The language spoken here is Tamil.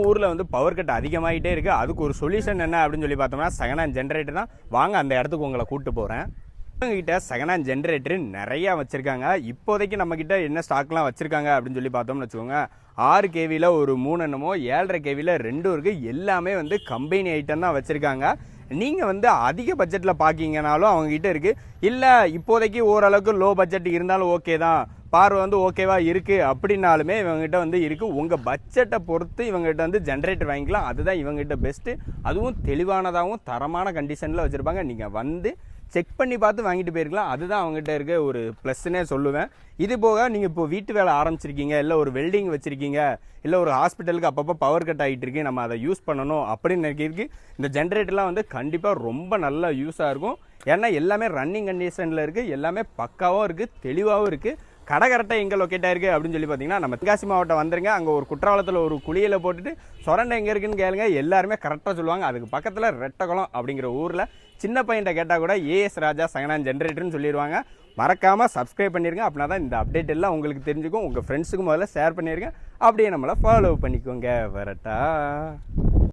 ஊரில் வந்து பவர் கட் அதிகமாகிட்டே இருக்குது. அதுக்கு ஒரு சொல்யூஷன் என்ன அப்படின்னு சொல்லி பார்த்தோம்னா செகண்ட் ஹேண்ட் ஜென்ரேட்டர் தான். வாங்க அந்த இடத்துக்கு உங்களை கூப்பிட்டு போகிறேன். கிட்ட செகண்ட் ஹேண்ட் ஜென்ரேட்டர் நிறையா வச்சுருக்காங்க. இப்போதைக்கு நம்மக்கிட்ட என்ன ஸ்டாக்லாம் வச்சுருக்காங்க அப்படின்னு சொல்லி பார்த்தோம்னு வச்சுக்கோங்க. 6 kVயில் ஒரு 3 என்னமோ 7.5 kVயில் 2 இருக்குது. எல்லாமே வந்து கம்பெனி ஐட்டம் தான் வச்சுருக்காங்க. நீங்கள் வந்து அதிக பட்ஜெட்டில் பார்க்கிங்கனாலும் அவங்ககிட்ட இருக்குது. இல்லை இப்போதைக்கு ஓரளவுக்கு லோ பட்ஜெட் இருந்தாலும் ஓகே தான், பார்வை வந்து ஓகேவா இருக்குது அப்படின்னாலுமே இவங்ககிட்ட வந்து இருக்குது. உங்கள் பட்ஜெட்டை பொறுத்து இவங்ககிட்ட வந்து ஜென்ரேட்டர் வாங்கிக்கலாம். அதுதான் இவங்ககிட்ட பெஸ்ட்டு. அதுவும் தெளிவானதாகவும் தரமான கண்டிஷனில் வச்சுருப்பாங்க. நீங்கள் வந்து செக் பண்ணி பார்த்து வாங்கிட்டு போயிருக்கலாம். அதுதான் அவங்ககிட்ட இருக்க ஒரு ப்ளஸ்ன்னே சொல்லுவேன். இது போக நீங்கள் இப்போ வீட்டு வேலை ஆரம்பிச்சிருக்கீங்க, இல்லை ஒரு வெல்டிங் வச்சுருக்கீங்க, இல்லை ஒரு ஹாஸ்பிட்டலுக்கு அப்பப்போ பவர் கட் ஆகிட்டு இருக்கு, நம்ம அதை யூஸ் பண்ணணும் அப்படின்னு நினைக்கிறதுக்கு இந்த ஜென்ரேட்டர்லாம் வந்து கண்டிப்பாக ரொம்ப நல்ல யூஸாக இருக்கும். ஏன்னா எல்லாமே ரன்னிங் கண்டிஷனில் இருக்குது, எல்லாமே பக்காவும் இருக்குது, தெளிவாகவும் இருக்குது. கடை கரெக்டாக எங்கே லொக்கேட் ஆயிருக்கு அப்படின்னு சொல்லி பார்த்தீங்கன்னா நம்ம தென்காசி மாவட்டம் வந்துருங்க. அங்கே ஒரு குற்றாலத்தில் ஒரு குளியலை போட்டுட்டு சொரண்டை எங்கே இருக்குன்னு கேளுங்க, எல்லாருமே கரெக்டாக சொல்லுவாங்க. அதுக்கு பக்கத்தில் ரெட்டகுளம் அப்படிங்கிற ஊரில் சின்ன பையன்ட்ட கேட்டால் கூட ஏஎஸ் ராஜா செகண்ட் ஹேண்ட் ஜென்ரேட்டர்னு சொல்லிடுவாங்க. மறக்காமல் சப்ஸ்கிரைப் பண்ணிடுங்க. அப்படின்னா தான் இந்த அப்டேட் எல்லாம் உங்களுக்கு தெரிஞ்சுக்கும். உங்கள் ஃப்ரெண்ட்ஸுக்கு முதல்ல ஷேர் பண்ணிடுங்க. அப்படியே நம்மளை ஃபாலோ பண்ணிக்கோங்க. வரட்டா.